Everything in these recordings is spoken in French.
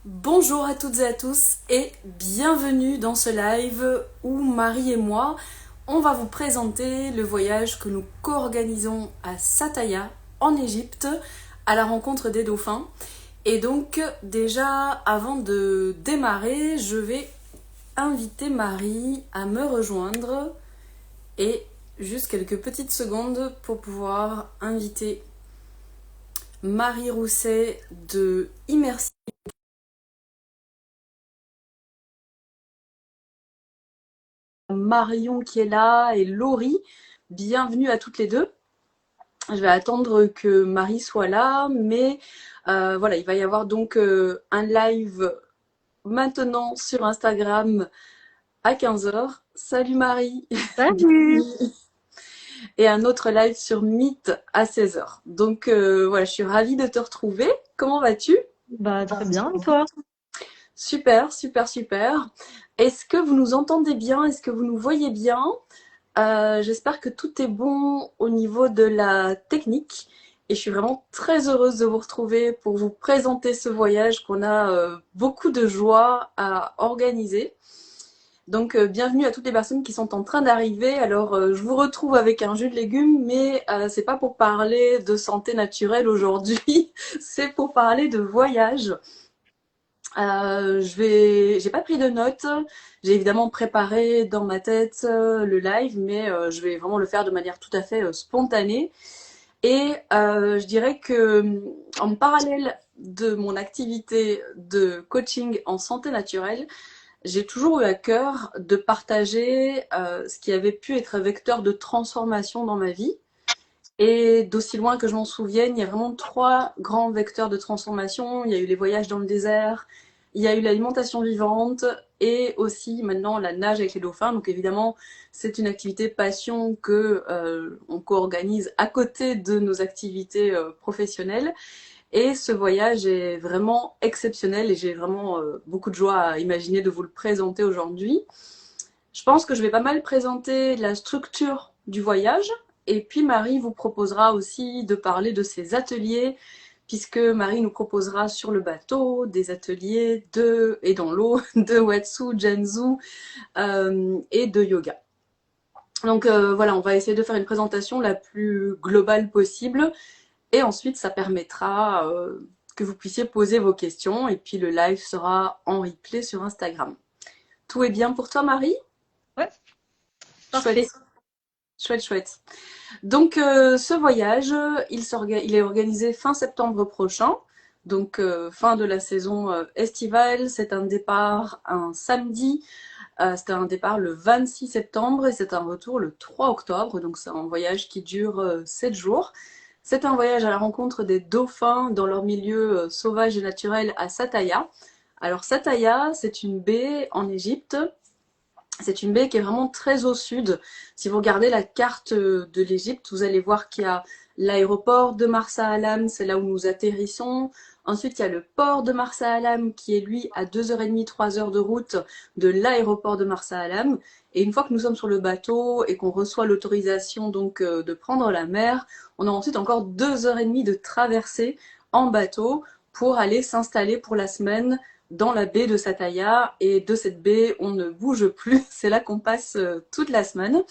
Bonjour à toutes et à tous et bienvenue dans ce live où Marie et moi, on va vous présenter le voyage que nous co-organisons à Sattaya en Égypte à la rencontre des dauphins. Et donc déjà avant de démarrer, je vais inviter Marie à me rejoindre et juste quelques petites secondes pour pouvoir inviter Marie Rousset de Immersive. Marion qui est là et Laurie. Bienvenue à toutes les deux. Je vais attendre que Marie soit là, mais voilà, il va y avoir donc un live maintenant sur Instagram à 15h. Salut Marie, Salut! bienvenue. Et un autre live sur Meet à 16h. Donc voilà, je suis ravie de te retrouver. Comment vas-tu? Bah très bien, et toi? Super, super, super. Est-ce que vous nous entendez bien? Est-ce que vous nous voyez bien? J'espère que tout est bon au niveau de la technique et je suis vraiment très heureuse de vous retrouver pour vous présenter ce voyage qu'on a beaucoup de joie à organiser. Donc bienvenue à toutes les personnes qui sont en train d'arriver. Alors je vous retrouve avec un jus de légumes, mais c'est pas pour parler de santé naturelle aujourd'hui, c'est pour parler de voyage. J'ai pas pris de notes. J'ai évidemment préparé dans ma tête le live, mais je vais vraiment le faire de manière tout à fait spontanée. Et je dirais que en parallèle de mon activité de coaching en santé naturelle, j'ai toujours eu à cœur de partager ce qui avait pu être un vecteur de transformation dans ma vie. Et d'aussi loin que je m'en souvienne, il y a vraiment trois grands vecteurs de transformation. Il y a eu les voyages dans le désert, il y a eu l'alimentation vivante et aussi maintenant la nage avec les dauphins. Donc évidemment, c'est une activité passion que on co-organise à côté de nos activités professionnelles. Et ce voyage est vraiment exceptionnel et j'ai vraiment beaucoup de joie à imaginer de vous le présenter aujourd'hui. Je pense que je vais pas mal présenter la structure du voyage. Et puis Marie vous proposera aussi de parler de ses ateliers, puisque Marie nous proposera sur le bateau des ateliers de et dans l'eau de Watsu, Genzu et de yoga. Donc voilà, on va essayer de faire une présentation la plus globale possible, et ensuite ça permettra que vous puissiez poser vos questions, et puis le live sera en replay sur Instagram. Tout est bien pour toi, Marie? Ouais, Chouette, parfait. chouette, chouette. Donc ce voyage, il est organisé fin septembre prochain, donc fin de la saison estivale. C'est un départ un samedi, c'est un départ le 26 septembre et c'est un retour le 3 octobre. Donc c'est un voyage qui dure 7 jours. C'est un voyage à la rencontre des dauphins dans leur milieu sauvage et naturel à Sattaya. Alors Sattaya, c'est une baie en Égypte. C'est une baie qui est vraiment très au sud. Si vous regardez la carte de l'Égypte, vous allez voir qu'il y a l'aéroport de Marsa Alam, c'est là où nous atterrissons. Ensuite, il y a le port de Marsa Alam qui est lui à 2h30, 3 heures de route de l'aéroport de Marsa Alam. Et une fois que nous sommes sur le bateau et qu'on reçoit l'autorisation donc de prendre la mer, on a ensuite encore 2h30 de traversée en bateau pour aller s'installer pour la semaine dans la baie de Sattaya, et de cette baie on ne bouge plus, c'est là qu'on passe toute la semaine.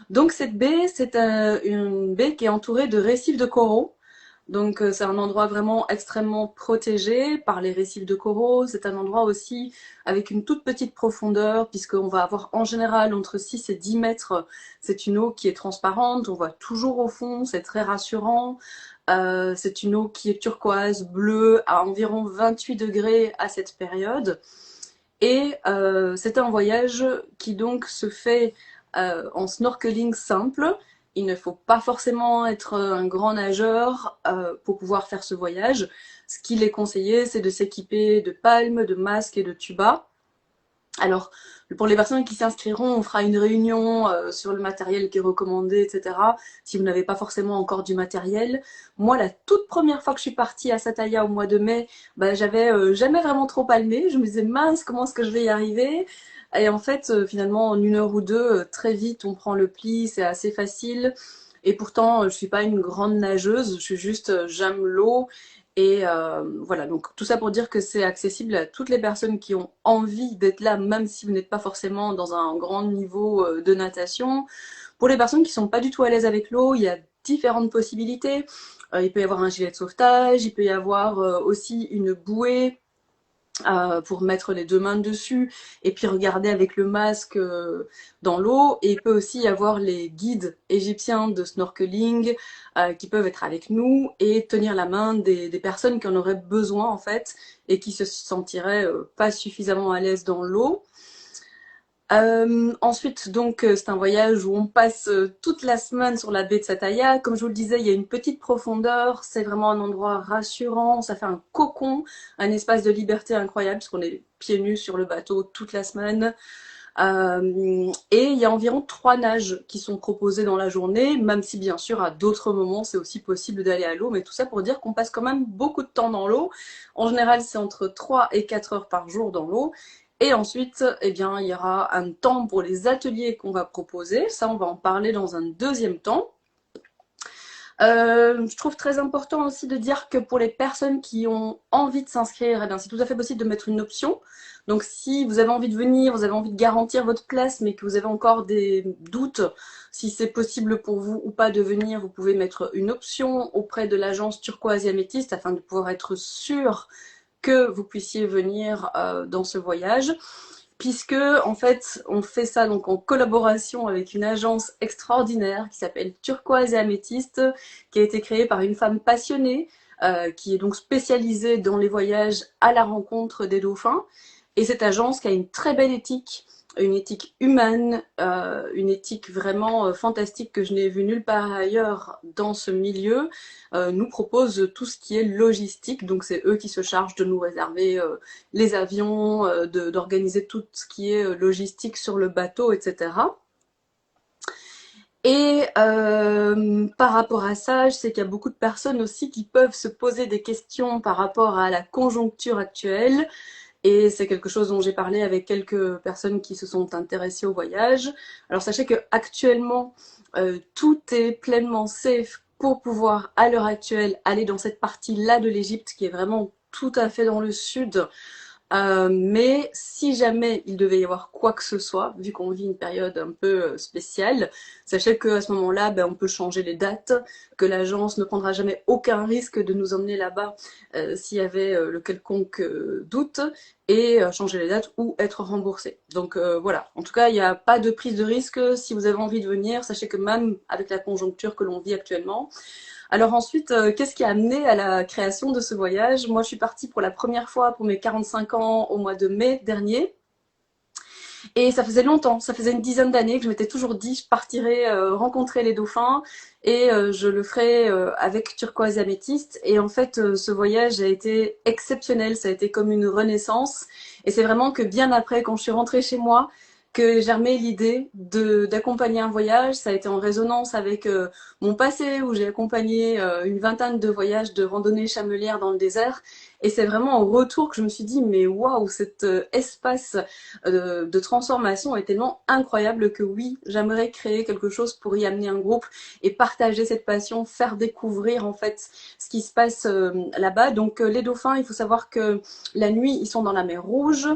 Donc cette baie, c'est une baie qui est entourée de récifs de coraux. Donc c'est un endroit vraiment extrêmement protégé par les récifs de coraux. C'est un endroit aussi avec une toute petite profondeur, puisqu'on va avoir en général entre 6 et 10 mètres. C'est une eau qui est transparente, on voit toujours au fond, c'est très rassurant. C'est une eau qui est turquoise, bleue, à environ 28 degrés à cette période. Et c'est un voyage qui donc se fait en snorkeling simple. Il ne faut pas forcément être un grand nageur pour pouvoir faire ce voyage. Ce qu'il est conseillé, c'est de s'équiper de palmes, de masques et de tubas. Alors, pour les personnes qui s'inscriront, on fera une réunion sur le matériel qui est recommandé, etc. Si vous n'avez pas forcément encore du matériel. Moi, la toute première fois que je suis partie à Sattaya au mois de mai, bah, j'avais jamais vraiment trop palmé. Je me disais, mince, comment est-ce que je vais y arriver? Et en fait, finalement, en 1 heure ou deux, très vite, on prend le pli, c'est assez facile. Et pourtant, je suis pas une grande nageuse, je suis juste, j'aime l'eau Et voilà, donc tout ça pour dire que c'est accessible à toutes les personnes qui ont envie d'être là, même si vous n'êtes pas forcément dans un grand niveau de natation. Pour les personnes qui sont pas du tout à l'aise avec l'eau, il y a différentes possibilités. Il peut y avoir un gilet de sauvetage, il peut y avoir aussi une bouée pour mettre les deux mains dessus et puis regarder avec le masque dans l'eau. Et il peut aussi y avoir les guides égyptiens de snorkeling qui peuvent être avec nous et tenir la main des personnes qui en auraient besoin en fait et qui se sentiraient pas suffisamment à l'aise dans l'eau. Ensuite, donc, c'est un voyage où on passe toute la semaine sur la baie de Sataya. Comme je vous le disais, il y a une petite profondeur. C'est vraiment un endroit rassurant. Ça fait un cocon, un espace de liberté incroyable parce qu'on est pieds nus sur le bateau toute la semaine. Et il y a environ 3 nages qui sont proposées dans la journée, même si bien sûr à d'autres moments c'est aussi possible d'aller à l'eau, mais tout ça pour dire qu'on passe quand même beaucoup de temps dans l'eau. En général c'est entre 3 et 4 heures par jour dans l'eau. Et ensuite, eh bien, il y aura un temps pour les ateliers qu'on va proposer. Ça, on va en parler dans un deuxième temps. Je trouve très important aussi de dire que pour les personnes qui ont envie de s'inscrire, eh bien, c'est tout à fait possible de mettre une option. Donc si vous avez envie de venir, vous avez envie de garantir votre place, mais que vous avez encore des doutes si c'est possible pour vous ou pas de venir, vous pouvez mettre une option auprès de l'agence Turquoise et Améthyste afin de pouvoir être sûr que vous puissiez venir dans ce voyage. Puisque en fait on fait ça donc en collaboration avec une agence extraordinaire qui s'appelle Turquoise et Améthyste, qui a été créée par une femme passionnée qui est donc spécialisée dans les voyages à la rencontre des dauphins. Et cette agence qui a une très belle éthique, une éthique humaine, une éthique vraiment fantastique que je n'ai vue nulle part ailleurs dans ce milieu, nous propose tout ce qui est logistique. Donc c'est eux qui se chargent de nous réserver les avions, d'organiser tout ce qui est logistique sur le bateau, etc. Et par rapport à ça, je sais qu'il y a beaucoup de personnes aussi qui peuvent se poser des questions par rapport à la conjoncture actuelle. Et c'est quelque chose dont j'ai parlé avec quelques personnes qui se sont intéressées au voyage. Alors sachez que actuellement, tout est pleinement safe pour pouvoir, à l'heure actuelle, aller dans cette partie-là de l'Égypte qui est vraiment tout à fait dans le sud. Mais si jamais il devait y avoir quoi que ce soit, vu qu'on vit une période un peu spéciale, sachez qu'à ce moment-là, ben, on peut changer les dates, que l'agence ne prendra jamais aucun risque de nous emmener là-bas s'il y avait le quelconque doute, et changer les dates ou être remboursé. Donc voilà, en tout cas, il n'y a pas de prise de risque. Si vous avez envie de venir, sachez que même avec la conjoncture que l'on vit actuellement, alors ensuite, qu'est-ce qui a amené à la création de ce voyage? Moi, je suis partie pour la première fois pour mes 45 ans au mois de mai dernier. Et ça faisait longtemps, ça faisait une dizaine d'années que je m'étais toujours dit je partirais rencontrer les dauphins et je le ferai avec Turquoise et Améthyste. Et en fait, ce voyage a été exceptionnel, ça a été comme une renaissance. Et c'est vraiment que bien après, quand je suis rentrée chez moi, que germé l'idée de d'accompagner un voyage. Ça a été en résonance avec mon passé où j'ai accompagné une vingtaine de voyages de randonnée chamelière dans le désert. Et c'est vraiment au retour que je me suis dit mais waouh, cet espace de transformation est tellement incroyable que oui, j'aimerais créer quelque chose pour y amener un groupe et partager cette passion, faire découvrir en fait ce qui se passe là-bas. Donc les dauphins, il faut savoir que la nuit, ils sont dans la mer Rouge,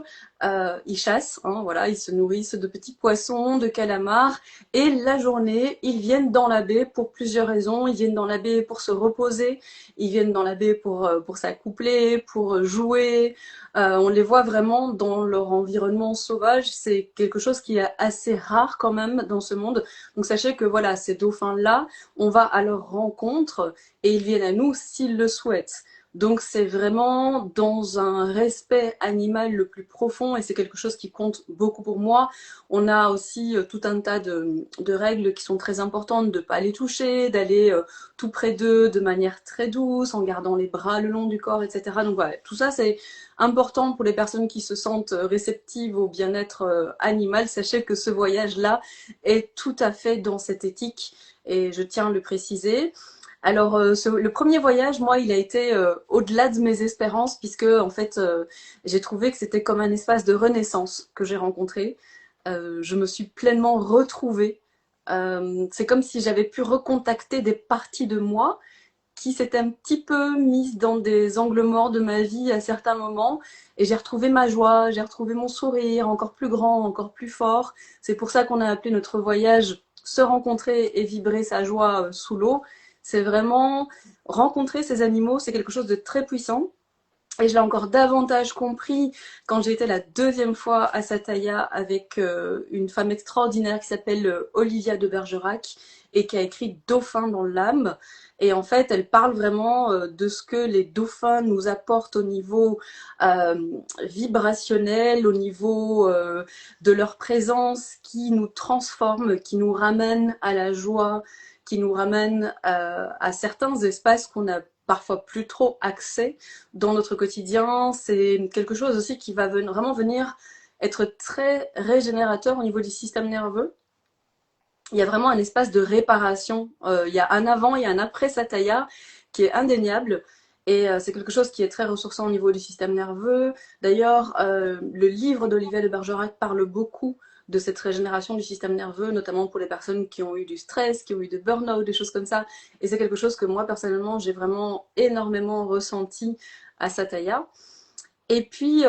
ils chassent, hein, voilà, ils se nourrissent de petits poissons, de calamars, et la journée, ils viennent dans la baie pour plusieurs raisons. Ils viennent dans la baie pour se reposer, ils viennent dans la baie pour s'accoupler, pour jouer. On les voit vraiment dans leur environnement sauvage. C'est quelque chose qui est assez rare quand même dans ce monde. Donc sachez que voilà, ces dauphins-là, on va à leur rencontre et ils viennent à nous s'ils le souhaitent. Donc c'est vraiment dans un respect animal le plus profond et c'est quelque chose qui compte beaucoup pour moi. On a aussi tout un tas de règles qui sont très importantes, de ne pas les toucher, d'aller tout près d'eux de manière très douce, en gardant les bras le long du corps, etc. Donc voilà, tout ça c'est important pour les personnes qui se sentent réceptives au bien-être animal. Sachez que ce voyage-là est tout à fait dans cette éthique et je tiens à le préciser. Alors, le premier voyage, moi, il a été au-delà de mes espérances, puisque en fait, j'ai trouvé que c'était comme un espace de renaissance que j'ai rencontré. Je me suis pleinement retrouvée. C'est comme si j'avais pu recontacter des parties de moi qui s'était un petit peu mise dans des angles morts de ma vie à certains moments. Et j'ai retrouvé ma joie, j'ai retrouvé mon sourire encore plus grand, encore plus fort. C'est pour ça qu'on a appelé notre voyage Se rencontrer et vibrer sa joie sous l'eau. C'est vraiment rencontrer ces animaux, c'est quelque chose de très puissant. Et je l'ai encore davantage compris quand j'ai été la deuxième fois à Sataya avec une femme extraordinaire qui s'appelle Olivia de Bergerac et qui a écrit Dauphin dans l'âme. Et en fait, elle parle vraiment de ce que les dauphins nous apportent au niveau euh, vibrationnel, au niveau de leur présence qui nous transforme, qui nous ramène à la joie, qui nous ramène à certains espaces qu'on a parfois plus trop accès dans notre quotidien. C'est quelque chose aussi qui va vraiment venir être très régénérateur au niveau du système nerveux. Il y a vraiment un espace de réparation. Il y a un avant et un après Sataya qui est indéniable. Et c'est quelque chose qui est très ressourçant au niveau du système nerveux. D'ailleurs, le livre d'Olivier de Bergerac parle beaucoup de cette régénération du système nerveux, notamment pour les personnes qui ont eu du stress, qui ont eu des burn-out, des choses comme ça. Et c'est quelque chose que moi, personnellement, j'ai vraiment énormément ressenti à Sataya. Et puis,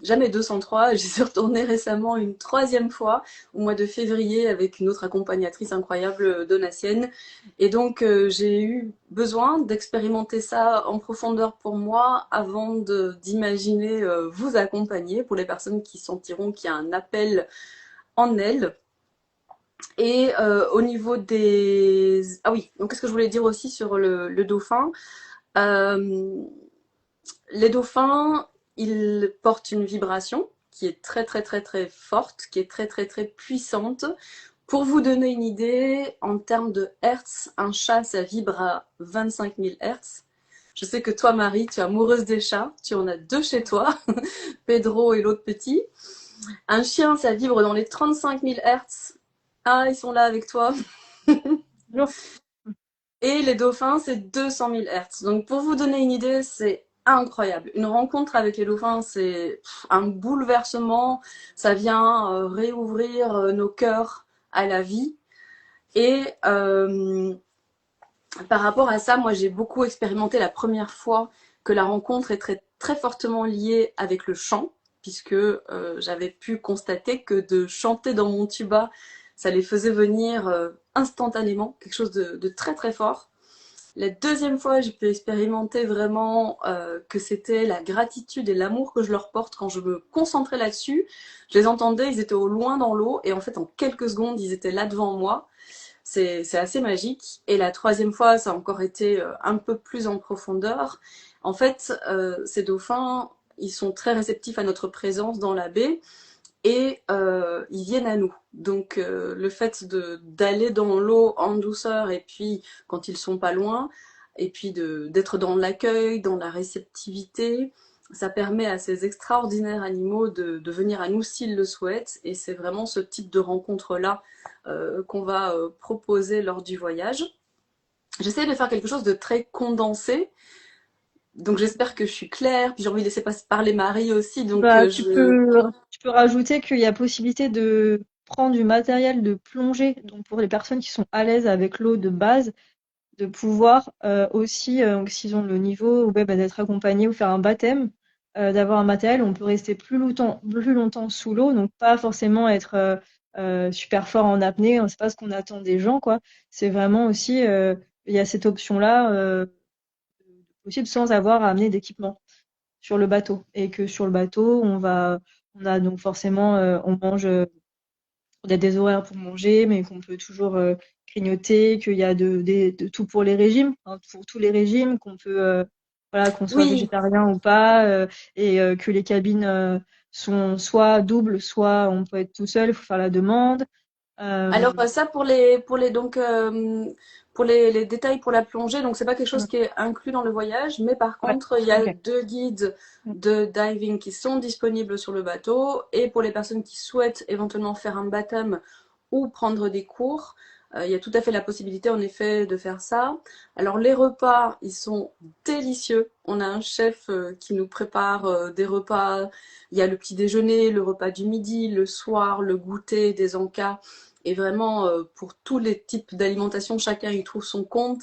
jamais 203, j'y suis retournée récemment une troisième fois, au mois de février, avec une autre accompagnatrice incroyable, Donatienne. Et donc, j'ai eu besoin d'expérimenter ça en profondeur pour moi, avant d'imaginer vous accompagner, pour les personnes qui sentiront qu'il y a un appel en elles. Et au niveau des... Ah oui, donc qu'est-ce que je voulais dire aussi sur le dauphin? Euh, les dauphins, ils portent une vibration qui est très très très très forte, qui est très très très puissante. Pour vous donner une idée, en termes de hertz, un chat, ça vibre à 25 000 hertz. Je sais que toi, Marie, tu es amoureuse des chats. Tu en as deux chez toi, Pedro et l'autre petit. Un chien, ça vibre dans les 35 000 hertz. Ah, ils sont là avec toi. Bonjour. Et les dauphins, c'est 200 000 Hertz. Donc pour vous donner une idée, c'est incroyable. Une rencontre avec les dauphins, c'est un bouleversement. Ça vient réouvrir nos cœurs à la vie. Et par rapport à ça, moi j'ai beaucoup expérimenté la première fois que la rencontre est très, très fortement liée avec le chant, puisque j'avais pu constater que de chanter dans mon tuba, ça les faisait venir instantanément, quelque chose de très très fort. La deuxième fois, j'ai pu expérimenter vraiment que c'était la gratitude et l'amour que je leur porte quand je me concentrais là-dessus. Je les entendais, ils étaient au loin dans l'eau et en fait en quelques secondes, ils étaient là devant moi. C'est assez magique. Et la troisième fois, ça a encore été un peu plus en profondeur. En fait, ces dauphins, ils sont très réceptifs à notre présence dans la baie et ils viennent à nous. Donc le fait d'aller dans l'eau en douceur et puis quand ils sont pas loin, et puis d'être dans l'accueil, dans la réceptivité, ça permet à ces extraordinaires animaux de venir à nous s'ils le souhaitent. Et c'est vraiment ce type de rencontre-là qu'on va proposer lors du voyage. J'essaie de faire quelque chose de très condensé. Donc j'espère que je suis claire, puis j'ai envie de laisser parler Marie aussi, donc Bah, je... tu peux rajouter qu'il y a possibilité de prendre du matériel de plongée, donc pour les personnes qui sont à l'aise avec l'eau de base, de pouvoir aussi, s'ils ont le niveau, ouais, bah, d'être accompagnés ou faire un baptême, d'avoir un matériel où on peut rester plus longtemps sous l'eau, donc pas forcément être super fort en apnée, c'est pas ce qu'on attend des gens, quoi. C'est vraiment aussi, il y a cette option-là possible sans avoir à amener d'équipement sur le bateau. Et que sur le bateau, on a donc forcément, on mange, on a des horaires pour manger, mais qu'on peut toujours grignoter, qu'il y a de tout pour les régimes, hein, pour tous les régimes, qu'on peut, voilà, qu'on soit Oui, végétarien ou pas, et que les cabines sont soit doubles, soit on peut être tout seul, il faut faire la demande. alors Euh, ça pour les détails pour la plongée, donc c'est pas quelque chose qui est inclus dans le voyage, mais par ouais, contre il y a ok. deux guides de diving qui sont disponibles sur le bateau et pour les personnes qui souhaitent éventuellement faire un baptême ou prendre des cours, il y a tout à fait la possibilité en effet de faire ça. Alors les repas, ils sont délicieux. On a un chef qui nous prépare des repas. Il y a le petit déjeuner, le repas du midi, le soir, le goûter, des encas. Et vraiment, pour tous les types d'alimentation, chacun y trouve son compte.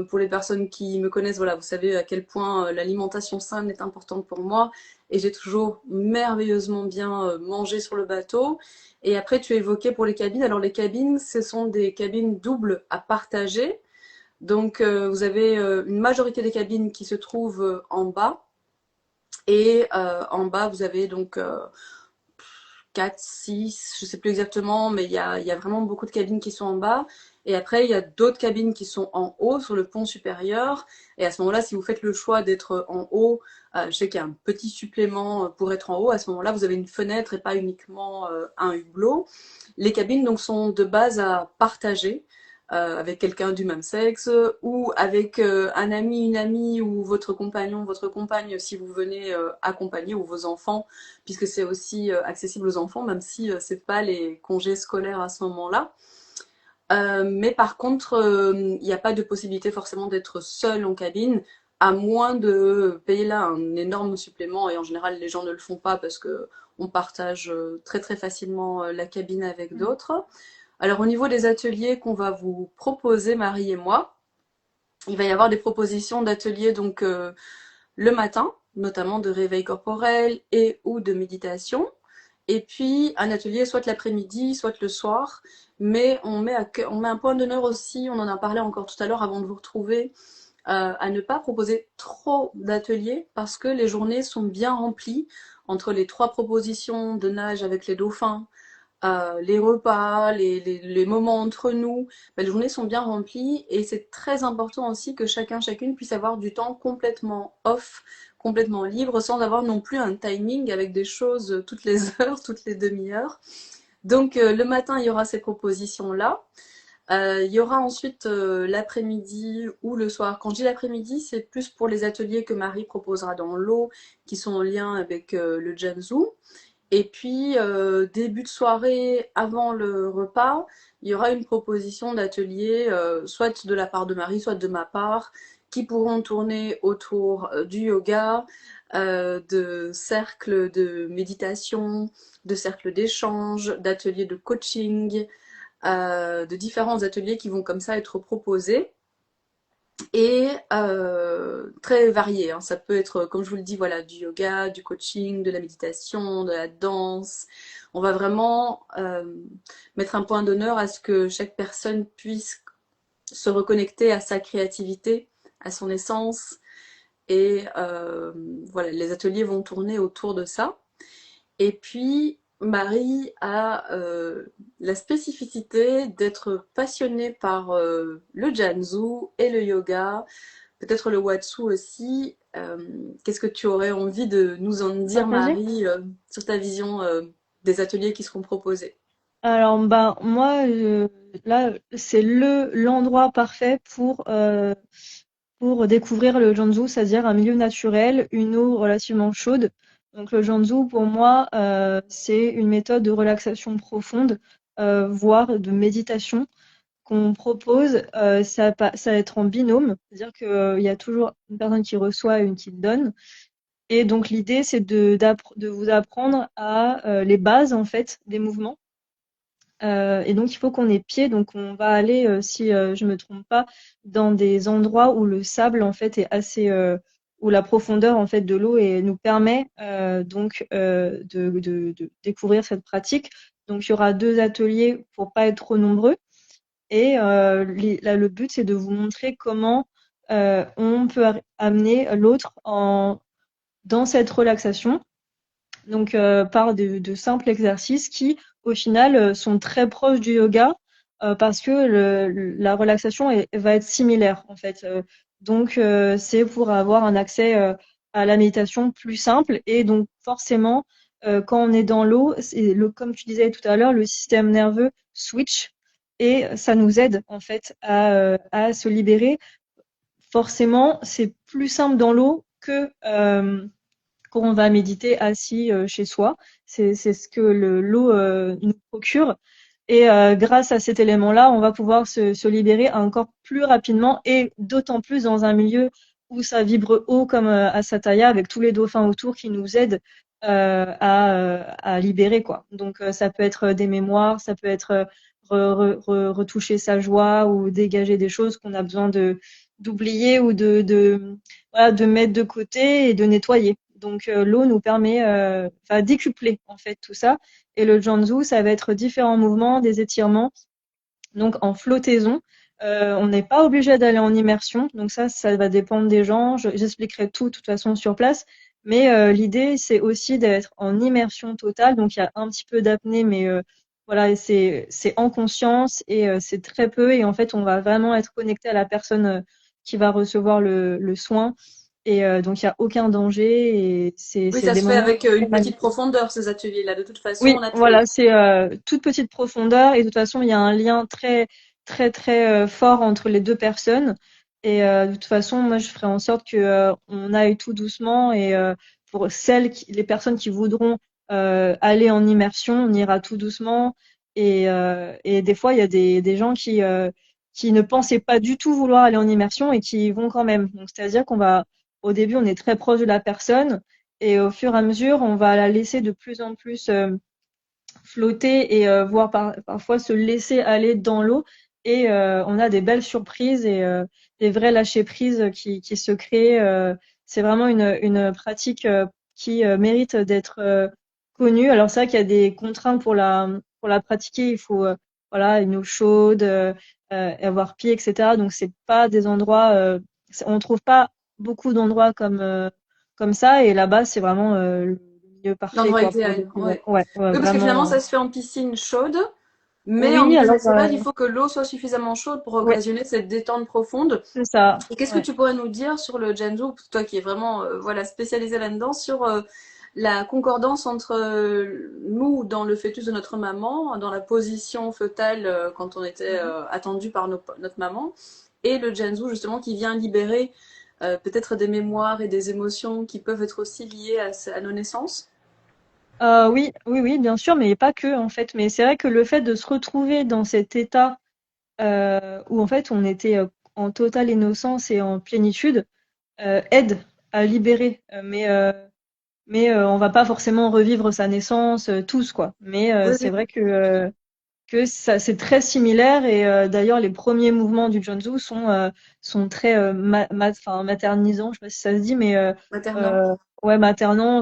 Pour les personnes qui me connaissent, voilà, vous savez à quel point l'alimentation saine est importante pour moi et j'ai toujours merveilleusement bien mangé sur le bateau. Et après, tu évoquais pour les cabines. Alors les cabines, ce sont des cabines doubles à partager. Donc vous avez une majorité des cabines qui se trouvent en bas. Et en bas, vous avez donc 4, 6, je sais plus exactement, mais il y a vraiment beaucoup de cabines qui sont en bas. Et après, il y a d'autres cabines qui sont en haut, sur le pont supérieur. Et à ce moment-là, si vous faites le choix d'être en haut, je sais qu'il y a un petit supplément pour être en haut. À ce moment-là, vous avez une fenêtre et pas uniquement un hublot. Les cabines donc sont de base à partager avec quelqu'un du même sexe ou avec un ami, une amie ou votre compagnon, votre compagne si vous venez accompagner ou vos enfants puisque c'est aussi accessible aux enfants même si c'est pas les congés scolaires à ce moment-là. Mais par contre, il n'y a pas de possibilité forcément d'être seul en cabine, à moins de payer là un énorme supplément. Et en général, les gens ne le font pas parce que on partage très très facilement la cabine avec d'autres. Alors au niveau des ateliers qu'on va vous proposer, Marie et moi, il va y avoir des propositions d'ateliers donc le matin, notamment de réveil corporel et ou de méditation. Et puis un atelier soit l'après-midi, soit le soir. Mais on met un point d'honneur aussi, on en a parlé encore tout à l'heure avant de vous retrouver, à ne pas proposer trop d'ateliers parce que les journées sont bien remplies entre les 3 propositions de nage avec les dauphins, les repas, les moments entre nous, ben, les journées sont bien remplies et c'est très important aussi que chacun, chacune puisse avoir du temps complètement off, complètement libre, sans avoir non plus un timing avec des choses toutes les heures, toutes les demi-heures. Donc le matin, il y aura ces propositions-là. Il y aura ensuite l'après-midi ou le soir. Quand je dis l'après-midi, c'est plus pour les ateliers que Marie proposera dans l'eau, qui sont en lien avec le Janzu. Et puis, début de soirée, avant le repas, il y aura une proposition d'atelier, soit de la part de Marie, soit de ma part, qui pourront tourner autour du yoga, de cercles de méditation, de cercles d'échange, d'ateliers de coaching, de différents ateliers qui vont comme ça être proposés et très variés, hein. Ça peut être, comme je vous le dis, voilà, du yoga, du coaching, de la méditation, de la danse. On va vraiment mettre un point d'honneur à ce que chaque personne puisse se reconnecter à sa créativité, à son essence. Et voilà, les ateliers vont tourner autour de ça. Et puis, Marie a la spécificité d'être passionnée par le Janzu et le yoga, peut-être le Watsu aussi. Qu'est-ce que tu aurais envie de nous en dire, Partager? Marie, sur ta vision des ateliers qui seront proposés? Alors, bah, moi, là, c'est l'endroit parfait pour découvrir le Janzu, c'est-à-dire un milieu naturel, une eau relativement chaude. Donc, le Janzu, pour moi, c'est une méthode de relaxation profonde, voire de méditation qu'on propose. Ça va être en binôme, c'est-à-dire qu'il y a toujours une personne qui reçoit et une qui donne. Et donc, l'idée, c'est de vous apprendre à les bases, en fait, des mouvements. Et donc, il faut qu'on ait pied. Donc, on va aller, si je me trompe pas, dans des endroits où le sable, en fait, est assez, où la profondeur, en fait, de l'eau nous permet donc de découvrir cette pratique. Donc, il y aura 2 ateliers pour pas être trop nombreux. Et là, le but, c'est de vous montrer comment on peut amener l'autre dans cette relaxation donc par de simples exercices qui, au final, sont très proches du yoga parce que la relaxation va être similaire en fait. Donc c'est pour avoir un accès à la méditation plus simple et donc forcément quand on est dans l'eau, comme tu disais tout à l'heure, le système nerveux switch et ça nous aide en fait à se libérer. Forcément, c'est plus simple dans l'eau que quand on va méditer assis chez soi. C'est ce que l'eau nous procure. Et grâce à cet élément-là, on va pouvoir se libérer encore plus rapidement et d'autant plus dans un milieu où ça vibre haut comme à Sataya avec tous les dauphins autour qui nous aident à libérer quoi. Donc ça peut être des mémoires, ça peut être retoucher sa joie ou dégager des choses qu'on a besoin d'oublier ou voilà, de mettre de côté et de nettoyer. Donc l'eau nous permet, va décupler en fait tout ça. Et le Janzu, ça va être différents mouvements, des étirements, donc en flottaison. On n'est pas obligé d'aller en immersion, donc ça va dépendre des gens. J'expliquerai tout de toute façon sur place. Mais l'idée, c'est aussi d'être en immersion totale. Donc il y a un petit peu d'apnée, mais voilà, c'est en conscience et c'est très peu. Et en fait, on va vraiment être connecté à la personne qui va recevoir le soin. Et donc il y a aucun danger et Oui, c'est ça des se fait moments avec très une petite magnifiques. profondeur, ces ateliers-là. De toute façon, Oui, on a voilà, trouvé. c'est toute petite profondeur et de toute façon, il y a un lien très très très fort entre les deux personnes. Et de toute façon, moi, je ferai en sorte que on aille tout doucement et pour les personnes qui voudront aller en immersion, on ira tout doucement. Et des fois, il y a des gens qui ne pensaient pas du tout vouloir aller en immersion et qui y vont quand même. Donc, c'est-à-dire au début, on est très proche de la personne et au fur et à mesure, on va la laisser de plus en plus flotter et voir parfois se laisser aller dans l'eau. Et on a des belles surprises et des vrais lâcher prise qui se créent. C'est vraiment une pratique qui mérite d'être connue. Alors c'est vrai qu'il y a des contraintes pour la pratiquer. Il faut voilà une eau chaude, avoir pied, etc. Donc c'est pas des endroits. On trouve pas beaucoup d'endroits comme ça. Et là-bas c'est vraiment le milieu parfait L'endroit quoi pour idéal, découvrir. ouais. Ouais, ouais, Oui, parce que finalement, vraiment. ça se fait en piscine chaude, mais en Oui, milieu alors naturel, il faut que l'eau soit suffisamment chaude pour ouais, occasionner cette détente profonde. c'est ça. Et qu'est-ce que Ouais. tu pourrais nous dire sur le Genzo, toi qui es vraiment voilà, spécialisé là-dedans, sur la concordance entre nous dans le fœtus de notre maman, dans la position fœtale quand on était Mhm. attendu par notre maman, et le Genzo justement qui vient libérer peut-être des mémoires et des émotions qui peuvent être aussi liées à nos naissances? Oui, oui, oui, bien sûr, mais pas que en fait. Mais c'est vrai que le fait de se retrouver dans cet état où en fait on était en totale innocence et en plénitude aide à libérer. Mais on va pas forcément revivre sa naissance tous quoi. Mais Oui, c'est oui, vrai que ça c'est très similaire et d'ailleurs les premiers mouvements du Junzu sont très enfin maternisants, je sais pas si ça se dit, mais maternant. euh, ouais maternant,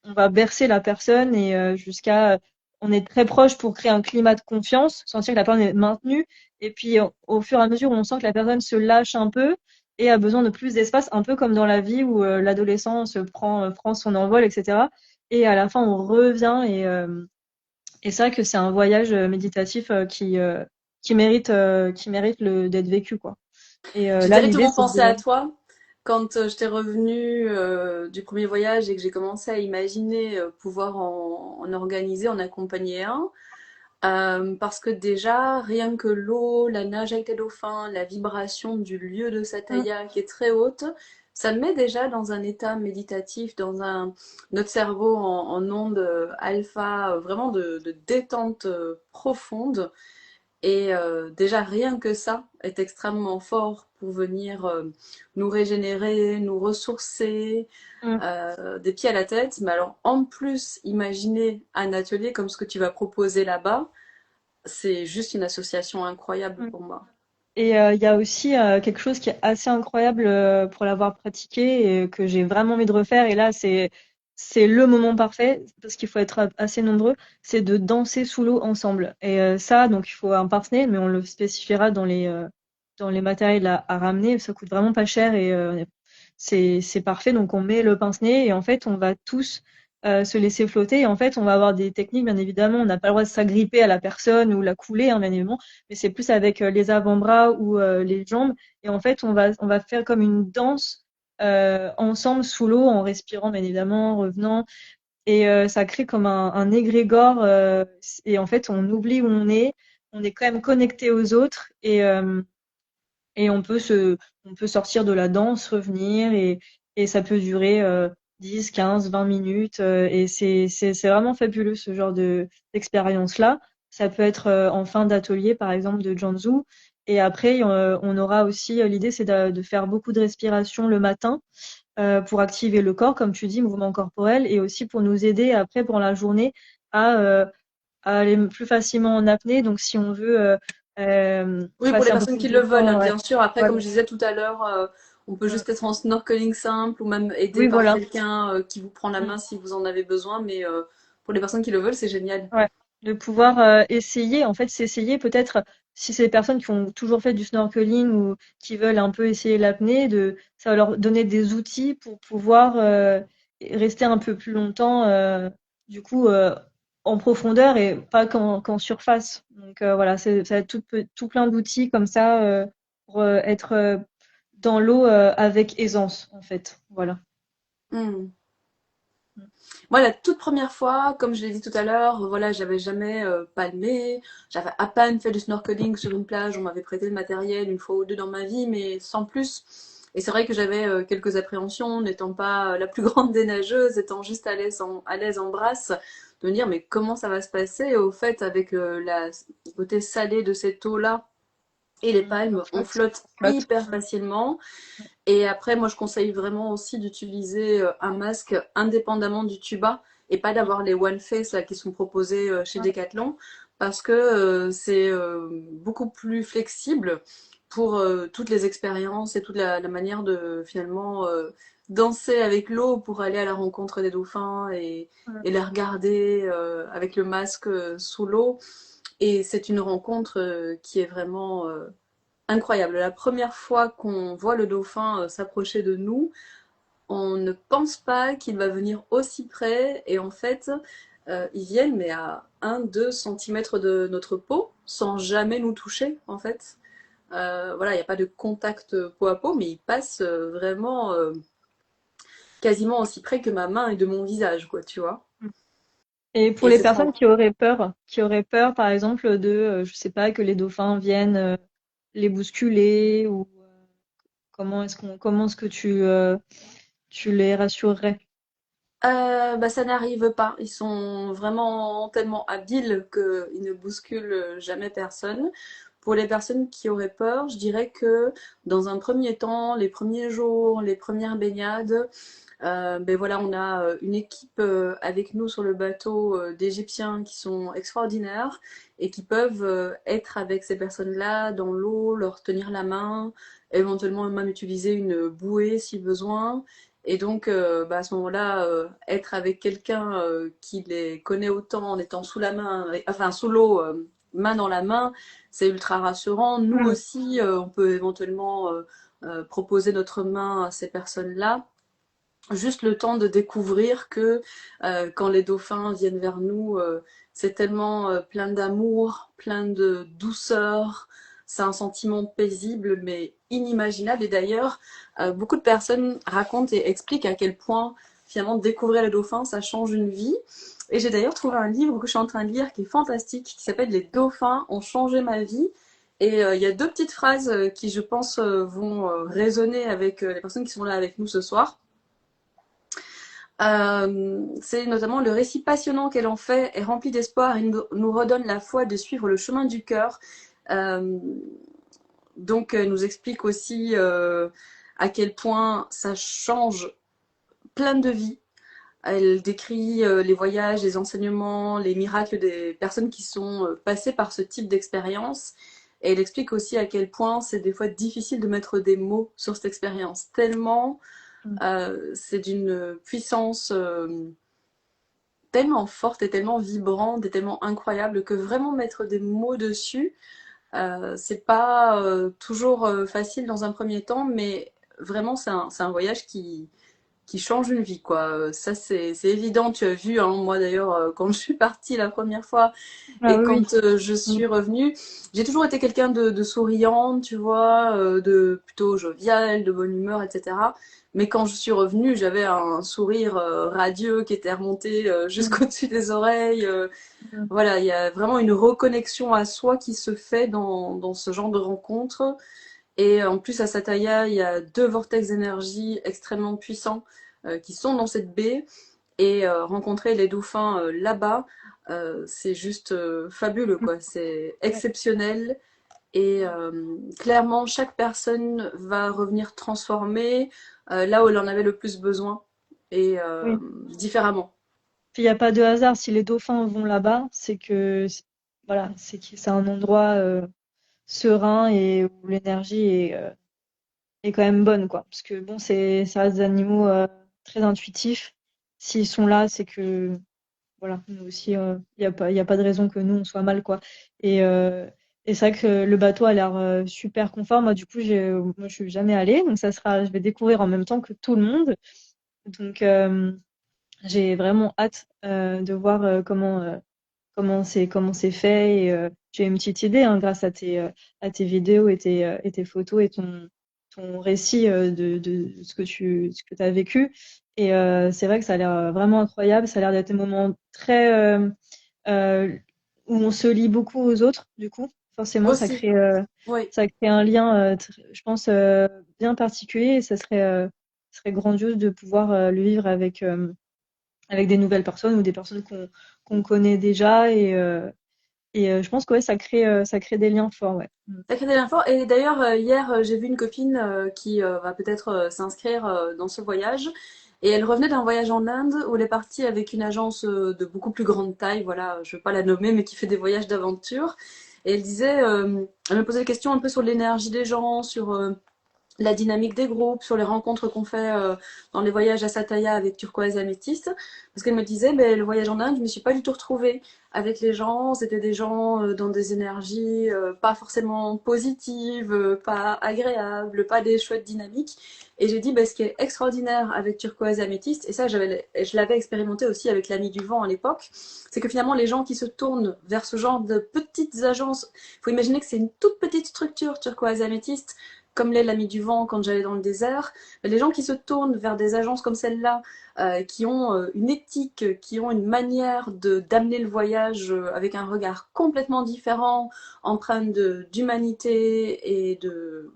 on va bercer la personne et jusqu'à on est très proche pour créer un climat de confiance, sentir que la personne est maintenue et puis au fur et à mesure où on sent que la personne se lâche un peu et a besoin de plus d'espace, un peu comme dans la vie où l'adolescence prend son envol, etc. Et à la fin on revient et c'est vrai que c'est un voyage méditatif qui mérite d'être vécu, quoi. Et J'ai là, l'idée, directement c'est pensé à de... toi quand j'étais revenue du premier voyage et que j'ai commencé à imaginer pouvoir en organiser, en accompagner un. Parce que déjà, rien que l'eau, la nage avec les dauphins, la vibration du lieu de Mm, Sataya qui est très haute, ça me met déjà dans un état méditatif, notre cerveau en onde alpha, vraiment de détente profonde. Et déjà, rien que ça est extrêmement fort pour venir nous régénérer, nous ressourcer, mm, des pieds à la tête. Mais alors, en plus, imaginez un atelier comme ce que tu vas proposer là-bas, c'est juste une association incroyable mm. pour moi. Et il y a aussi quelque chose qui est assez incroyable pour l'avoir pratiqué et que j'ai vraiment envie de refaire. Et là, c'est le moment parfait parce qu'il faut être assez nombreux. C'est de danser sous l'eau ensemble. Et ça, donc il faut un pince-nez, mais on le spécifiera dans les matériels à ramener. Ça coûte vraiment pas cher et c'est parfait. Donc on met le pince-nez et en fait on va tous se laisser flotter. Et en fait on va avoir des techniques, bien évidemment. On n'a pas le droit de s'agripper à la personne ou la couler, hein, bien évidemment, mais c'est plus avec les avant-bras ou les jambes. Et en fait, on va faire comme une danse ensemble sous l'eau, en respirant, bien évidemment, en revenant. Et ça crée comme un égrégore. Et en fait, on oublie où on est. On est quand même connecté aux autres. Et on peut sortir de la danse, revenir. Et ça peut durer 10, 15, 20 minutes. Et c'est vraiment fabuleux, ce genre d'expérience-là. Ça peut être en fin d'atelier, par exemple, de Janzu. Et après, on aura aussi, l'idée, c'est de faire beaucoup de respiration le matin pour activer le corps, comme tu dis, mouvement corporel, et aussi pour nous aider après, pour la journée, à à aller plus facilement en apnée. Donc, si on veut Oui, pour les passer un peu personnes plus qui de le veulent, hein, temps, ouais, bien sûr. Après, voilà. comme je disais tout à l'heure, on peut Mm. juste être en snorkeling simple ou même aidé Oui, par voilà. quelqu'un qui vous prend la Mm. main si vous en avez besoin. Mais pour les personnes qui le veulent, c'est génial. Ouais. De pouvoir essayer, en fait, s'essayer peut-être si c'est des personnes qui ont toujours fait du snorkeling ou qui veulent un peu essayer l'apnée, ça va leur donner des outils pour pouvoir rester un peu plus longtemps, du coup, en profondeur et pas qu'en surface. Donc voilà, ça va être tout plein d'outils comme ça pour être dans l'eau avec aisance, en fait. Voilà. Hmm. Moi, la toute première fois, comme je l'ai dit tout à l'heure, voilà, j'avais jamais palmé, j'avais à peine fait du snorkeling sur une plage, on m'avait prêté le matériel une fois ou deux dans ma vie, mais sans plus. Et c'est vrai que j'avais quelques appréhensions, n'étant pas la plus grande des nageuses, étant juste à l'aise en brasse, de me dire mais comment ça va se passer? Et au fait, avec le côté salé de cette eau-là et les palmes, on flotte Flotte. hyper facilement. Et après, moi, je conseille vraiment aussi d'utiliser un masque indépendamment du tuba et pas d'avoir les One Face là, qui sont proposés chez Decathlon parce que c'est beaucoup plus flexible pour toutes les expériences et toute la manière de finalement danser avec l'eau pour aller à la rencontre des dauphins et les regarder avec le masque sous l'eau. Et c'est une rencontre qui est vraiment incroyable. La première fois qu'on voit le dauphin s'approcher de nous, on ne pense pas qu'il va venir aussi près et en fait, ils viennent mais à 1-2 centimètres de notre peau sans jamais nous toucher en fait. Voilà, il n'y a pas de contact peau à peau, mais ils passent vraiment quasiment aussi près que ma main et de mon visage, quoi, tu vois. Et pour Et les cette personnes rencontre. qui auraient peur, par exemple, je sais pas, que les dauphins viennent les bousculer ou comment est-ce que tu les rassurerais? Bah, ça n'arrive pas. Ils sont vraiment tellement habiles qu'ils ne bousculent jamais personne. Pour les personnes qui auraient peur, je dirais que dans un premier temps, les premiers jours, les premières baignades, ben voilà, on a une équipe avec nous sur le bateau d'Égyptiens qui sont extraordinaires et qui peuvent être avec ces personnes-là dans l'eau, leur tenir la main, éventuellement même utiliser une bouée si besoin. Et donc, bah, à ce moment-là, être avec quelqu'un qui les connaît autant en étant sous la main, enfin sous l'eau, main dans la main, c'est ultra rassurant. Nous Hmm. aussi, on peut éventuellement proposer notre main à ces personnes-là. Juste le temps de découvrir que quand les dauphins viennent vers nous, c'est tellement plein d'amour, plein de douceur. C'est un sentiment paisible mais inimaginable. Et d'ailleurs, beaucoup de personnes racontent et expliquent à quel point finalement découvrir les dauphins, ça change une vie. Et j'ai d'ailleurs trouvé un livre que je suis en train de lire qui est fantastique, qui s'appelle Les dauphins ont changé ma vie. Et il y a deux petites phrases qui, je pense, vont résonner avec les personnes qui sont là avec nous ce soir. C'est notamment le récit passionnant qu'elle en fait est rempli d'espoir et nous redonne la foi de suivre le chemin du cœur. Euh, donc, elle nous explique aussi à quel point ça change plein de vies. Elle décrit les voyages, les enseignements, les miracles des personnes qui sont passées par ce type d'expérience. Et elle explique aussi à quel point c'est des fois difficile de mettre des mots sur cette expérience, tellement Hmm. c'est d'une puissance tellement forte et tellement vibrante et tellement incroyable que vraiment mettre des mots dessus, c'est pas toujours facile dans un premier temps, mais vraiment c'est un voyage qui change une vie, quoi. Ça, c'est évident. Tu as vu, hein, moi d'ailleurs, quand je suis partie la première fois Ah et oui, quand je oui. suis revenue, j'ai toujours été quelqu'un de souriante, tu vois, de plutôt joviale, de bonne humeur, etc. Mais quand je suis revenue, j'avais un sourire radieux qui était remonté Mm. jusqu'au-dessus des oreilles. Mm. Voilà, il y a vraiment une reconnexion à soi qui se fait dans ce genre de rencontre. Et en plus, à Sataya, il y a deux vortex d'énergie extrêmement puissants qui sont dans cette baie. Et rencontrer les dauphins là-bas, c'est juste fabuleux, quoi. C'est Ouais. exceptionnel. Et clairement, chaque personne va revenir transformée là où elle en avait le plus besoin et Oui. différemment. Puis il n'y a pas de hasard. Si les dauphins vont là-bas, voilà, que c'est un endroit serein et où l'énergie est quand même bonne, quoi. Parce que bon, ça reste des animaux très intuitifs. S'ils sont là, c'est que voilà, nous aussi, il y a pas de raison que nous on soit mal, quoi. Et, euh, et c'est vrai que le bateau a l'air super confort. Moi, du coup, moi, je suis jamais allée, donc je vais découvrir en même temps que tout le monde. Donc, j'ai vraiment hâte de voir comment c'est fait. Et j'ai une petite idée hein, grâce à tes vidéos et tes photos et ton récit de ce que tu as vécu. Et c'est vrai que ça a l'air vraiment incroyable. Ça a l'air d'être des moments très euh, où on se lie beaucoup aux autres. Du coup, forcément, Aussi, oui. ça crée un lien, je pense, bien particulier. Et ça serait grandiose de pouvoir le vivre avec des nouvelles personnes ou des personnes qu'on connaît déjà et je pense que ouais, ça crée des liens forts, ouais. Mm. Ça crée des liens forts. Et d'ailleurs, hier, j'ai vu une copine qui va peut-être s'inscrire dans ce voyage. Et elle revenait d'un voyage en Inde où elle est partie avec une agence de beaucoup plus grande taille, voilà, je ne veux pas la nommer, mais qui fait des voyages d'aventure. Et elle disait, elle me posait des questions un peu sur l'énergie des gens, sur la dynamique des groupes, sur les rencontres qu'on fait dans les voyages à Sataya avec Turquoise et Améthyste. Parce qu'elle me disait, ben, le voyage en Inde, je ne me suis pas du tout retrouvée avec les gens. C'était des gens dans des énergies pas forcément positives, pas agréables, pas des chouettes dynamiques. Et j'ai dit, ben, ce qui est extraordinaire avec Turquoise et Améthyste, et ça je l'avais expérimenté aussi avec l'Ami du Vent à l'époque, c'est que finalement les gens qui se tournent vers ce genre de petites agences, il faut imaginer que c'est une toute petite structure Turquoise et Améthyste, comme l'est l'ami du vent quand j'allais dans le désert, mais les gens qui se tournent vers des agences comme celle-là, qui ont une éthique, qui ont une manière d'amener le voyage avec un regard complètement différent, empreint d'humanité et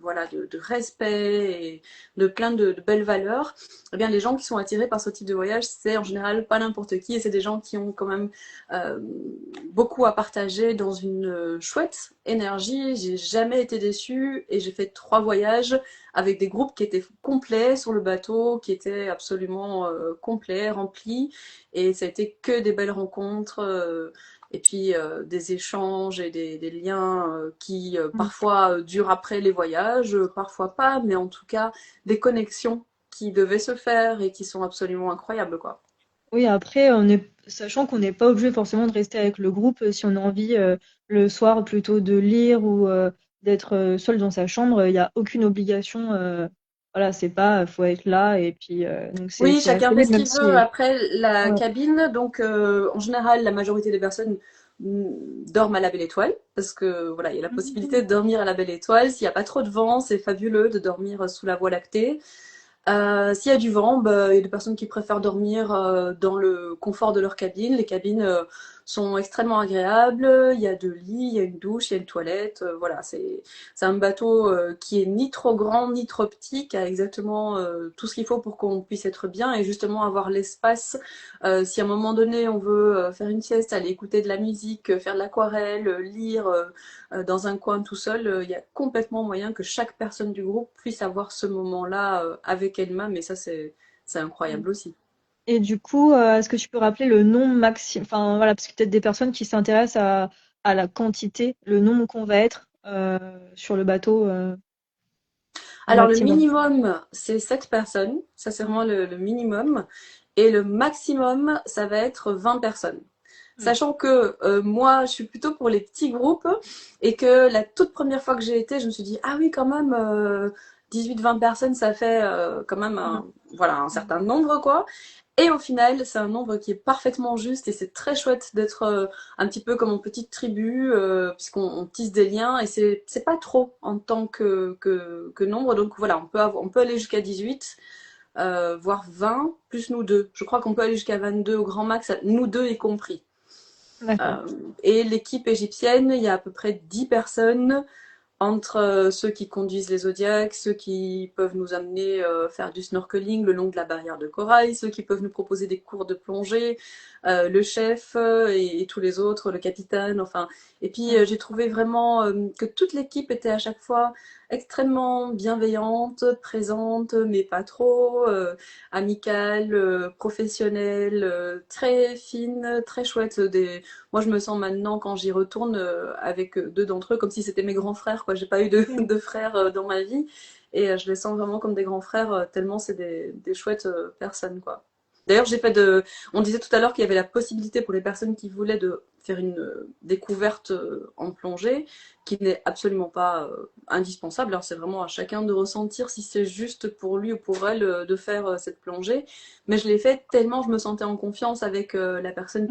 voilà, de respect et de plein de belles valeurs, eh bien les gens qui sont attirés par ce type de voyage, c'est en général pas n'importe qui, et c'est des gens qui ont quand même euh, beaucoup à partager dans une chouette énergie. J'ai jamais été déçue et j'ai fait 3 voyages avec des groupes qui étaient complets sur le bateau, qui étaient absolument complets, remplis. Et ça a été que des belles rencontres. Et puis des échanges et des liens qui Mm. parfois durent après les voyages, parfois pas, mais en tout cas des connexions qui devaient se faire et qui sont absolument incroyables, quoi. Oui, après, sachant qu'on n'est pas obligé forcément de rester avec le groupe si on a envie le soir plutôt de lire ou d'être seul dans sa chambre, il n'y a aucune obligation. Voilà, c'est pas, faut être là et puis donc Oui, c'est chacun assez fait libre, ce même qu'il veut. si Après, la ouais. cabine, donc en général, la majorité des personnes dorment à la belle étoile, parce que voilà, il y a la possibilité de dormir à la belle étoile. S'il n'y a pas trop de vent, c'est fabuleux de dormir sous la voie lactée. S'il y a du vent, bah, il y a des personnes qui préfèrent dormir dans le confort de leur cabine. Les cabines sont extrêmement agréables. Il y a 2 lits, il y a une douche, il y a une toilette. Voilà, c'est un bateau qui est ni trop grand ni trop petit, qui a exactement tout ce qu'il faut pour qu'on puisse être bien et justement avoir l'espace. Si à un moment donné on veut faire une sieste, aller écouter de la musique, faire de l'aquarelle, lire dans un coin tout seul, il y a complètement moyen que chaque personne du groupe puisse avoir ce moment-là avec elle-même, et ça, c'est incroyable aussi. Et du coup, est-ce que tu peux rappeler le nombre maximum, enfin voilà, parce que peut-être des personnes qui s'intéressent à la quantité, le nombre qu'on va être sur le bateau au Alors, le maximum. minimum, c'est 7 personnes, ça c'est vraiment le minimum, et le maximum, ça va être 20 personnes. Mm. Sachant que moi, je suis plutôt pour les petits groupes, et que la toute première fois que j'ai été, je me suis dit, ah oui, quand même, 18-20 personnes, ça fait quand même Mm. voilà, un certain nombre, quoi. Et au final, c'est un nombre qui est parfaitement juste et c'est très chouette d'être un petit peu comme en petite tribu, puisqu'on tisse des liens et c'est pas trop en tant que nombre. Donc voilà, on peut aller jusqu'à 18, voire 20, plus nous deux. Je crois qu'on peut aller jusqu'à 22 au grand max, nous deux y compris. D'accord. Euh, et l'équipe égyptienne, il y a à peu près 10 personnes entre ceux qui conduisent les zodiacs, ceux qui peuvent nous amener faire du snorkeling le long de la barrière de corail, ceux qui peuvent nous proposer des cours de plongée, le chef et tous les autres, le capitaine, enfin. Et puis Mm. j'ai trouvé vraiment que toute l'équipe était à chaque fois extrêmement bienveillante, présente, mais pas trop, amicale, professionnelle, très fine, très chouette. Moi, je me sens maintenant, quand j'y retourne, avec deux d'entre eux, comme si c'était mes grands frères, quoi. J'ai pas eu Mm. de frères dans ma vie, et je les sens vraiment comme des grands frères, tellement c'est des chouettes personnes, quoi. D'ailleurs, on disait tout à l'heure qu'il y avait la possibilité pour les personnes qui voulaient de faire une découverte en plongée, qui n'est absolument pas indispensable. Alors, c'est vraiment à chacun de ressentir si c'est juste pour lui ou pour elle de faire cette plongée. Mais je l'ai fait tellement je me sentais en confiance avec la personne Mm.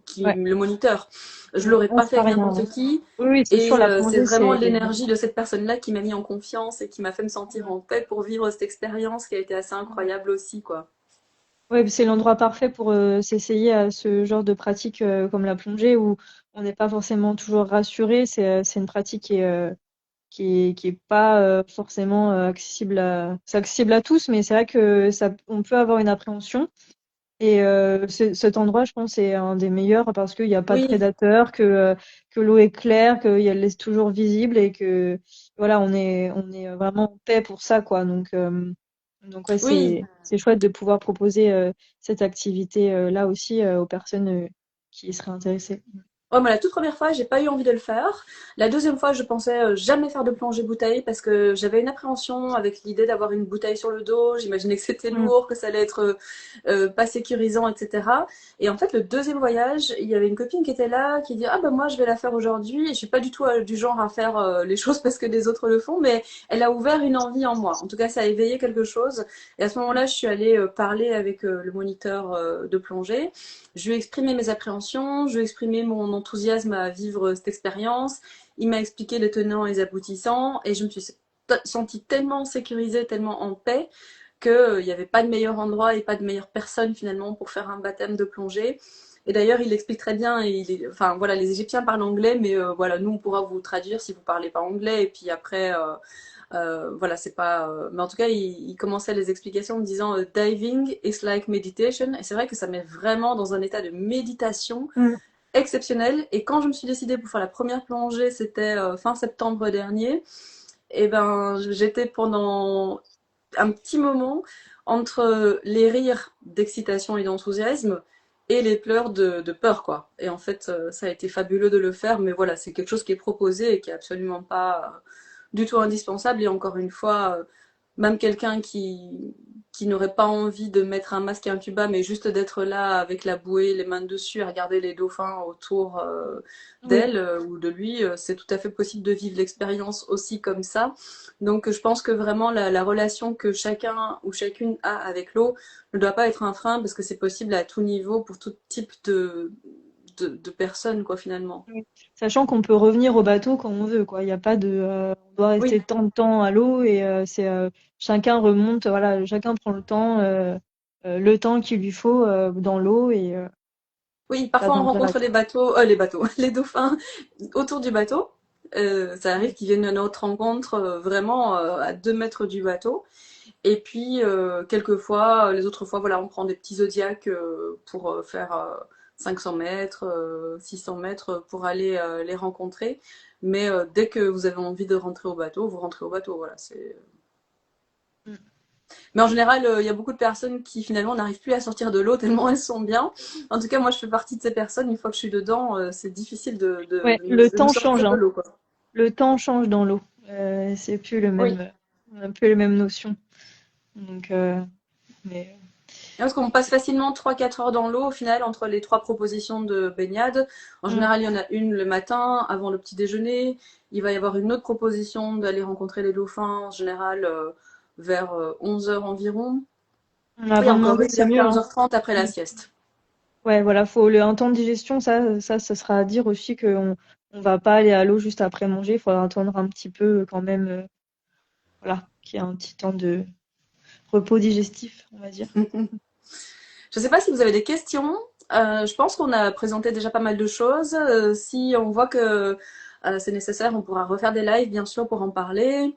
qui Ouais, le moniteur. Je mm. l'aurais Ouais, pas c'est fait avec pareil, hein. n'importe qui. Oui, oui, c'est sûr, Et la c'est plongée, vraiment c'est. l'énergie de cette personne-là qui m'a mis en confiance et qui m'a fait me sentir en paix pour vivre cette expérience qui a été assez incroyable aussi, quoi. Ouais, c'est l'endroit parfait pour s'essayer à ce genre de pratique comme la plongée où on n'est pas forcément toujours rassuré. C'est une pratique qui est pas forcément accessible c'est accessible à tous, mais c'est vrai que on peut avoir une appréhension. Et cet endroit, je pense, est un des meilleurs parce qu'il n'y a pas de Oui, prédateurs, que l'eau est claire, qu'elle est toujours visible et que voilà, on est vraiment en paix pour ça, quoi. Donc ouais, oui, c'est chouette de pouvoir proposer cette activité là aussi aux personnes qui y seraient intéressées. ouais, moi, la toute première fois, j'ai pas eu envie de le faire. La deuxième fois, je pensais jamais faire de plongée bouteille parce que j'avais une appréhension avec l'idée d'avoir une bouteille sur le dos. J'imaginais que c'était Mm. lourd, que ça allait être pas sécurisant, etc. Et en fait, le deuxième voyage, il y avait une copine qui était là, qui dit ah ben moi je vais la faire aujourd'hui. Et je suis pas du tout du genre à faire les choses parce que les autres le font, mais elle a ouvert une envie en moi. En tout cas, ça a éveillé quelque chose. Et à ce moment-là, je suis allée parler avec le moniteur de plongée. Je lui ai exprimé mes appréhensions, je lui ai exprimé mon enthousiasme à vivre cette expérience. Il m'a expliqué les tenants et les aboutissants et je me suis sentie tellement sécurisée, tellement en paix qu'il n'y avait pas de meilleur endroit et pas de meilleure personne finalement pour faire un baptême de plongée. Et d'ailleurs, il explique très bien. Enfin voilà, les Égyptiens parlent anglais, mais voilà, nous on pourra vous traduire si vous parlez pas anglais. Et puis après, voilà, c'est pas. Mais en tout cas, il commençait les explications en disant diving is like meditation. Et c'est vrai que ça met vraiment dans un état de méditation Mm. exceptionnel. Et quand je me suis décidée pour faire la première plongée, c'était fin septembre dernier. Et ben, j'étais pendant un petit moment entre les rires d'excitation et d'enthousiasme et les pleurs de peur, quoi. Et en fait, ça a été fabuleux de le faire, mais voilà, c'est quelque chose qui est proposé et qui est absolument pas du tout indispensable. Et encore une fois, même quelqu'un qui n'aurait pas envie de mettre un masque et un tuba, mais juste d'être là avec la bouée, les mains dessus, à regarder les dauphins autour Oui. d'elle ou de lui, c'est tout à fait possible de vivre l'expérience aussi comme ça. Donc je pense que vraiment la relation que chacun ou chacune a avec l'eau ne doit pas être un frein parce que c'est possible à tout niveau pour tout type de personnes, quoi, finalement. Oui. Sachant qu'on peut revenir au bateau quand on veut, quoi. Il n'y a pas de, on doit Oui, rester tant de temps à l'eau et chacun remonte, voilà, chacun prend le temps qu'il lui faut dans l'eau et oui, pas parfois on rencontre d'interaction. les bateaux, les dauphins autour du bateau. Ça arrive qu'ils viennent à notre rencontre vraiment à 2 mètres du bateau. Et puis, quelquefois, les autres fois, voilà, on prend des petits zodiacs pour faire 500 mètres, 600 mètres pour aller les rencontrer. Mais dès que vous avez envie de rentrer au bateau, vous rentrez au bateau. Voilà, c'est... Mm. Mais en général, il y a beaucoup de personnes qui finalement n'arrivent plus à sortir de l'eau tellement elles sont bien. En tout cas, moi, je fais partie de ces personnes. Une fois que je suis dedans, c'est difficile Ouais, le de me temps change, sortir de hein. l'eau, quoi. Le temps change dans l'eau. C'est plus le Oui. même, on a plus les mêmes notions. Donc, mais Parce qu'on passe facilement 3 4 heures dans l'eau au final entre les trois propositions de baignade. En mm. général, il y en a une le matin avant le petit déjeuner. Il va y avoir une autre proposition d'aller rencontrer les dauphins en général vers 11 heures environ. Et Avant de encore manger, une c'est vers mieux, hein. 15h30 après la Mm. sieste. Ouais, voilà, un temps de digestion, ça sera à dire aussi on va pas aller à l'eau juste après manger. Il faudra attendre un petit peu quand même, voilà, qu'il y ait un petit temps de repos digestif, on va dire. Je ne sais pas si vous avez des questions. Je pense qu'on a présenté déjà pas mal de choses. Si on voit que c'est nécessaire, on pourra refaire des lives, bien sûr, pour en parler.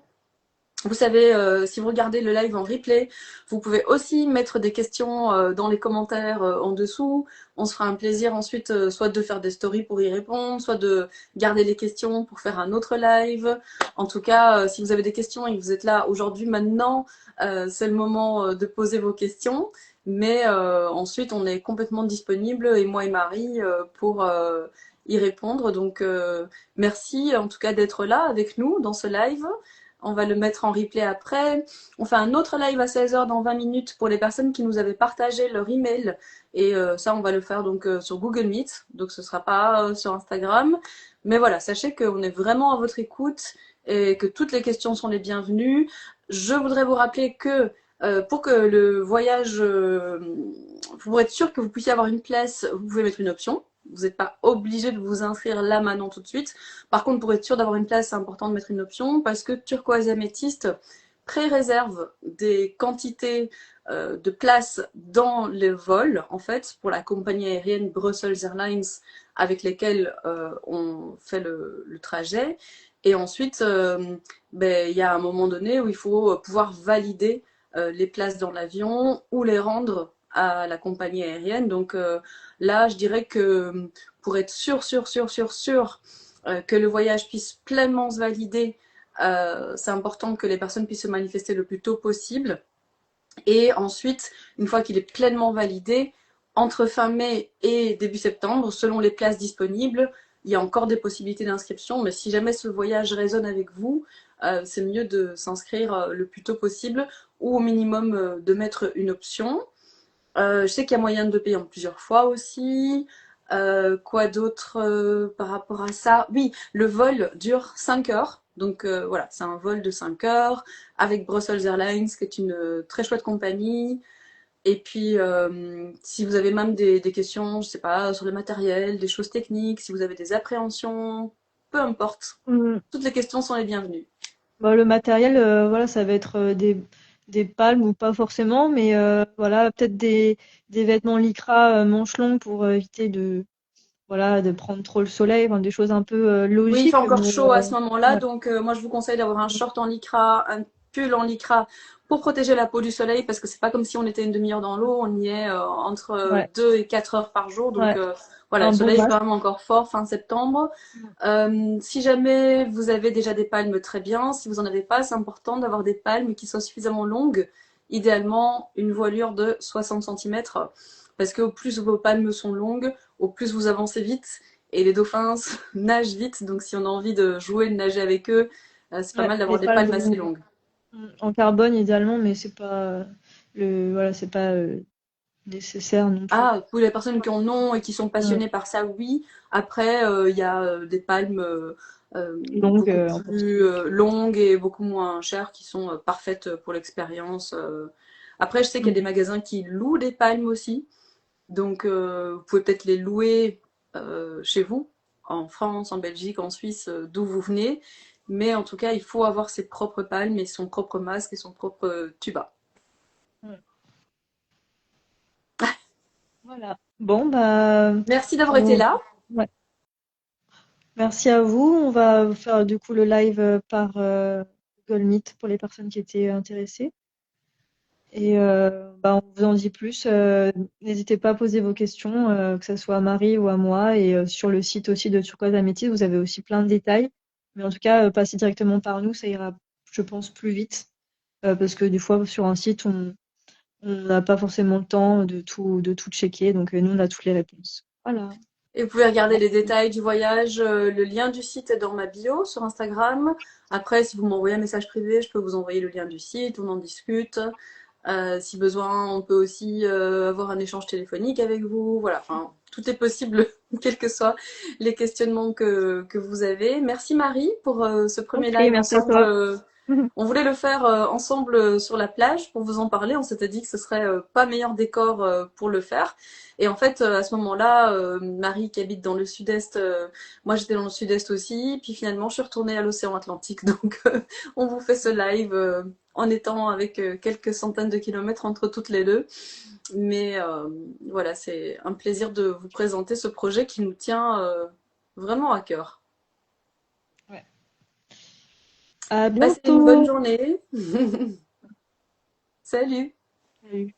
Vous savez, si vous regardez le live en replay, vous pouvez aussi mettre des questions dans les commentaires en dessous. On se fera un plaisir ensuite soit de faire des stories pour y répondre, soit de garder les questions pour faire un autre live. En tout cas, si vous avez des questions et que vous êtes là aujourd'hui, maintenant, c'est le moment de poser vos questions. Mais ensuite, on est complètement disponible, et moi et Marie, pour y répondre. Donc, merci en tout cas d'être là avec nous dans ce live. On va le mettre en replay après. On fait un autre live à 16h dans 20 minutes pour les personnes qui nous avaient partagé leur email. Et ça, on va le faire donc sur Google Meet. Donc ce ne sera pas sur Instagram. Mais voilà, sachez qu'on est vraiment à votre écoute et que toutes les questions sont les bienvenues. Je voudrais vous rappeler que pour que le voyage, pour être sûr que vous puissiez avoir une place, vous pouvez mettre une option. Vous n'êtes pas obligé de vous inscrire là maintenant tout de suite. Par contre, pour être sûr d'avoir une place, c'est important de mettre une option parce que Turquoise et Améthyste pré-réserve des quantités de places dans les vols, en fait, pour la compagnie aérienne Brussels Airlines avec lesquelles on fait le trajet. Et ensuite, il y a un moment donné où il faut pouvoir valider les places dans l'avion ou les rendre à la compagnie aérienne. Donc là, je dirais que pour être sûr que le voyage puisse pleinement se valider, c'est important que les personnes puissent se manifester le plus tôt possible. Et ensuite, une fois qu'il est pleinement validé, entre fin mai et début septembre, selon les places disponibles, il y a encore des possibilités d'inscription. Mais si jamais ce voyage résonne avec vous, c'est mieux de s'inscrire le plus tôt possible ou au minimum de mettre une option. Je sais qu'il y a moyen de payer en plusieurs fois aussi. Quoi d'autre par rapport à ça? Oui, le vol dure 5 heures. Donc voilà, c'est un vol de 5 heures avec Brussels Airlines, qui est une très chouette compagnie. Et puis, si vous avez même des questions, je sais pas, sur le matériel, des choses techniques, si vous avez des appréhensions, peu importe, Mmh. toutes les questions sont les bienvenues. Bah, le matériel, voilà, ça va être des palmes ou pas forcément, mais voilà, peut-être des vêtements lycra manches longues pour éviter voilà, de prendre trop le soleil, enfin, des choses un peu Oui, il fait logiques, encore mais chaud à ce moment-là, ouais, donc moi je vous conseille d'avoir un short en lycra, un pull en lycra pour protéger la peau du soleil, parce que c'est pas comme si on était une demi-heure dans l'eau, on y est entre ouais, 2 et 4 heures par jour, donc ouais, voilà, le un bon soleil est masque. quand même encore fort fin septembre. Mm. Si jamais vous avez déjà des palmes, très bien. Si vous en avez pas, c'est important d'avoir des palmes qui soient suffisamment longues, idéalement une voilure de 60 centimètres, parce que au plus vos palmes sont longues, au plus vous avancez vite. Et les dauphins nagent vite, donc si on a envie de jouer, de nager avec eux, c'est pas Ouais, mal des d'avoir des palmes palmes assez longues. en carbone idéalement, mais c'est pas voilà, c'est pas nécessaire non plus. Ah, pour les personnes qui en ont et qui sont Mm. passionnées par ça, oui. Après, il y a des palmes Longue, beaucoup important. plus longues et beaucoup moins chères qui sont parfaites pour l'expérience. Après, je sais qu'il y a Mm. des magasins qui louent des palmes aussi. Donc, vous pouvez peut-être les louer chez vous, en France, en Belgique, en Suisse, d'où vous venez. Mais en tout cas, il faut avoir ses propres palmes et son propre masque et son propre tuba. Ouais. Voilà. Bon, bah, Merci d'avoir été on- là. ouais. Merci à vous. On va faire du coup le live par Google Meet pour les personnes qui étaient intéressées. Et bah, on vous en dit plus. N'hésitez pas à poser vos questions, que ce soit à Marie ou à moi. Et sur le site aussi de Turquoise Améthyste, vous avez aussi plein de détails. Mais en tout cas, passez directement par nous, ça ira, je pense, plus vite. Parce que des fois, sur un site, on n'a pas forcément le temps de tout checker. Donc, nous, on a toutes les réponses. Voilà. Et vous pouvez regarder les Merci. détails du voyage. Le lien du site est dans ma bio sur Instagram. Après, si vous m'envoyez un message privé, je peux vous envoyer le lien du site, on en discute. Si besoin, on peut aussi avoir un échange téléphonique avec vous. Voilà, enfin, tout est possible, quels que soient les questionnements que vous avez. Merci Marie pour ce premier Ok, live merci à ensemble. toi. On voulait le faire ensemble sur la plage pour vous en parler. On s'était dit que ce serait pas meilleur décor pour le faire. Et en fait, à ce moment-là, Marie qui habite dans le sud-est, moi j'étais dans le sud-est aussi. Puis finalement, je suis retournée à l'océan Atlantique. Donc, on vous fait ce live en étant avec quelques centaines de kilomètres entre toutes les deux. Mais voilà, c'est un plaisir de vous présenter ce projet qui nous tient vraiment à cœur. Ouais. À Passez une bonne bientôt! journée. Salut. Salut.